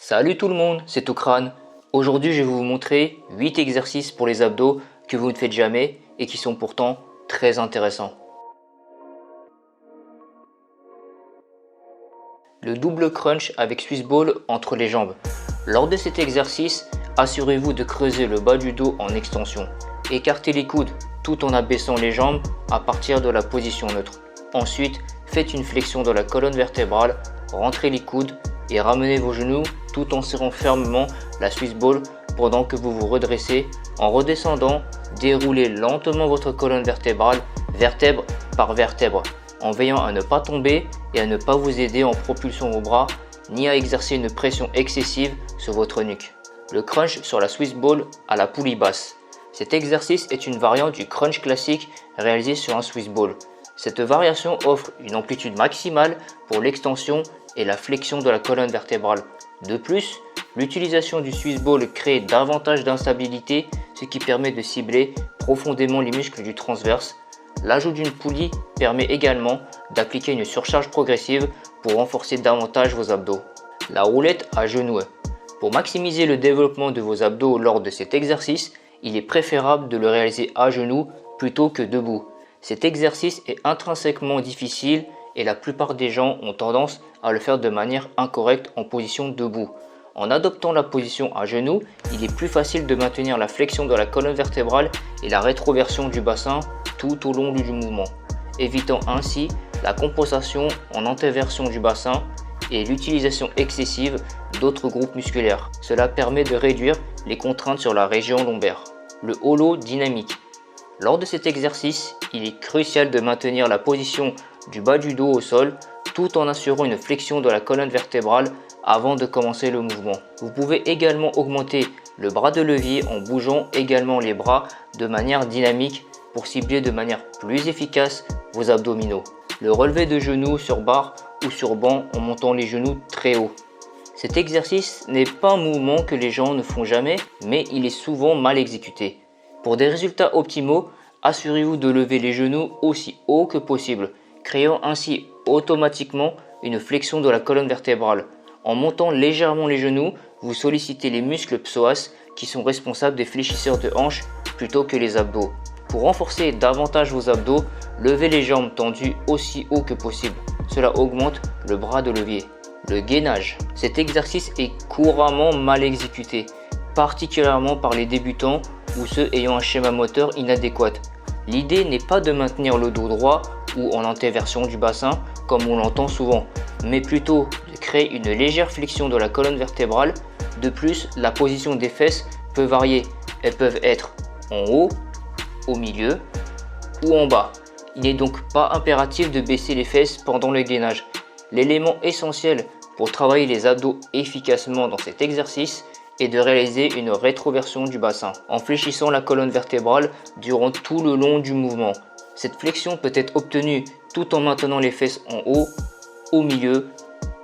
Salut tout le monde, c'est Tokrane. Aujourd'hui je vais vous montrer 8 exercices pour les abdos que vous ne faites jamais et qui sont pourtant très intéressants. Le double crunch avec Swiss ball entre les jambes. Lors de cet exercice, assurez-vous de creuser le bas du dos en extension. Écartez les coudes tout en abaissant les jambes à partir de la position neutre. Ensuite, faites une flexion de la colonne vertébrale, rentrez les coudes et ramenez vos genoux tout en serrant fermement la Swiss ball pendant que vous vous redressez. En redescendant, déroulez lentement votre colonne vertébrale, vertèbre par vertèbre, en veillant à ne pas tomber et à ne pas vous aider en propulsant vos bras, ni à exercer une pression excessive sur votre nuque. Le crunch sur la Swiss ball à la poulie basse. Cet exercice est une variante du crunch classique réalisé sur un Swiss ball. Cette variation offre une amplitude maximale pour l'extension et la flexion de la colonne vertébrale. De plus, l'utilisation du Swiss ball crée davantage d'instabilité, ce qui permet de cibler profondément les muscles du transverse. L'ajout d'une poulie permet également d'appliquer une surcharge progressive pour renforcer davantage vos abdos. La roulette à genoux. Pour maximiser le développement de vos abdos lors de cet exercice, il est préférable de le réaliser à genoux plutôt que debout. Cet exercice est intrinsèquement difficile et la plupart des gens ont tendance à le faire de manière incorrecte en position debout. En adoptant la position à genoux, il est plus facile de maintenir la flexion de la colonne vertébrale et la rétroversion du bassin tout au long du mouvement, évitant ainsi la compensation en antéversion du bassin et l'utilisation excessive d'autres groupes musculaires. Cela permet de réduire les contraintes sur la région lombaire. Le holo dynamique. Lors de cet exercice, il est crucial de maintenir la position du bas du dos au sol tout en assurant une flexion de la colonne vertébrale avant de commencer le mouvement. Vous pouvez également augmenter le bras de levier en bougeant également les bras de manière dynamique pour cibler de manière plus efficace vos abdominaux. Le relevé de genoux sur barre ou sur banc en montant les genoux très haut. Cet exercice n'est pas un mouvement que les gens ne font jamais, mais il est souvent mal exécuté. Pour des résultats optimaux, assurez-vous de lever les genoux aussi haut que possible, créant ainsi automatiquement une flexion de la colonne vertébrale. En montant légèrement les genoux, vous sollicitez les muscles psoas qui sont responsables des fléchisseurs de hanches plutôt que les abdos. Pour renforcer davantage vos abdos, levez les jambes tendues aussi haut que possible. Cela augmente le bras de levier. Le gainage. Cet exercice est couramment mal exécuté, particulièrement par les débutants ou ceux ayant un schéma moteur inadéquat. L'idée n'est pas de maintenir le dos droit ou en antéversion du bassin comme on l'entend souvent, mais plutôt de créer une légère flexion de la colonne vertébrale. De plus, la position des fesses peut varier. Elles peuvent être en haut, au milieu ou en bas. Il n'est donc pas impératif de baisser les fesses pendant le gainage. L'élément essentiel pour travailler les abdos efficacement dans cet exercice est de réaliser une rétroversion du bassin en fléchissant la colonne vertébrale durant tout le long du mouvement. Cette flexion peut être obtenue tout en maintenant les fesses en haut, au milieu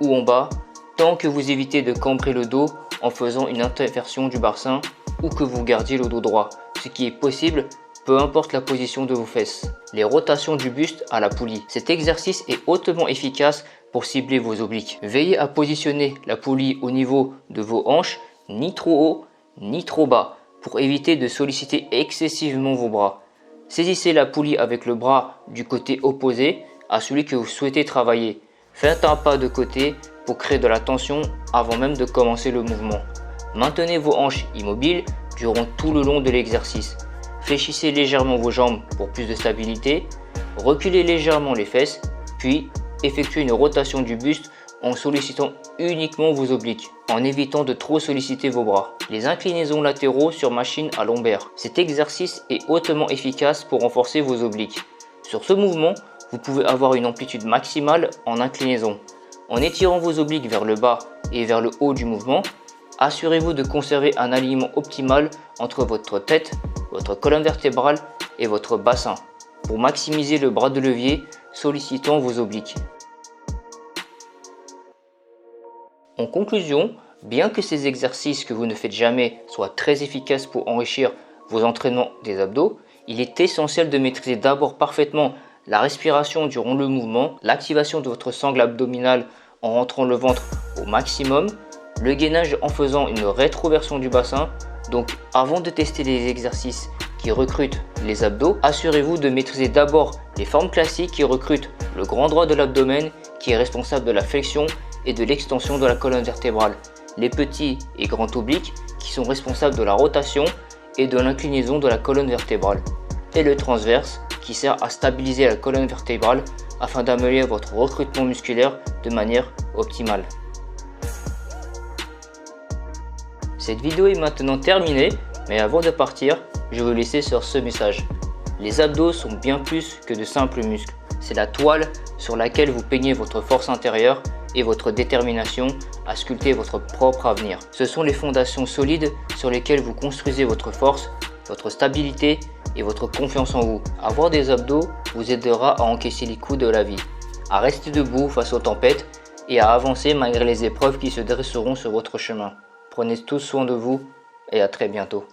ou en bas, tant que vous évitez de cambrer le dos en faisant une inversion du bassin ou que vous gardiez le dos droit, ce qui est possible peu importe la position de vos fesses. Les rotations du buste à la poulie. Cet exercice est hautement efficace pour cibler vos obliques. Veillez à positionner la poulie au niveau de vos hanches, ni trop haut ni trop bas, pour éviter de solliciter excessivement vos bras. Saisissez la poulie avec le bras du côté opposé à celui que vous souhaitez travailler. Faites un pas de côté pour créer de la tension avant même de commencer le mouvement. Maintenez vos hanches immobiles durant tout le long de l'exercice. Fléchissez légèrement vos jambes pour plus de stabilité. Reculez légèrement les fesses, puis effectuez une rotation du buste en sollicitant uniquement vos obliques, en évitant de trop solliciter vos bras. Les inclinaisons latéraux sur machine à lombaire. Cet exercice est hautement efficace pour renforcer vos obliques. Sur ce mouvement, vous pouvez avoir une amplitude maximale en inclinaison. En étirant vos obliques vers le bas et vers le haut du mouvement, assurez-vous de conserver un alignement optimal entre votre tête, votre colonne vertébrale et votre bassin pour maximiser le bras de levier sollicitant vos obliques. En conclusion, bien que ces exercices que vous ne faites jamais soient très efficaces pour enrichir vos entraînements des abdos, il est essentiel de maîtriser d'abord parfaitement la respiration durant le mouvement, l'activation de votre sangle abdominale en rentrant le ventre au maximum, Le gainage en faisant une rétroversion du bassin. Donc avant de tester les exercices qui recrutent les abdos, assurez-vous de maîtriser d'abord les formes classiques qui recrutent le grand droit de l'abdomen qui est responsable de la flexion et de l'extension de la colonne vertébrale, les petits et grands obliques qui sont responsables de la rotation et de l'inclinaison de la colonne vertébrale, et le transverse qui sert à stabiliser la colonne vertébrale afin d'améliorer votre recrutement musculaire de manière optimale. Cette vidéo est maintenant terminée, mais avant de partir, je veux laisser sur ce message. Les abdos sont bien plus que de simples muscles. C'est la toile sur laquelle vous peignez votre force intérieure et votre détermination à sculpter votre propre avenir. Ce sont les fondations solides sur lesquelles vous construisez votre force, votre stabilité et votre confiance en vous. Avoir des abdos vous aidera à encaisser les coups de la vie, à rester debout face aux tempêtes et à avancer malgré les épreuves qui se dresseront sur votre chemin. Prenez tous soin de vous et à très bientôt.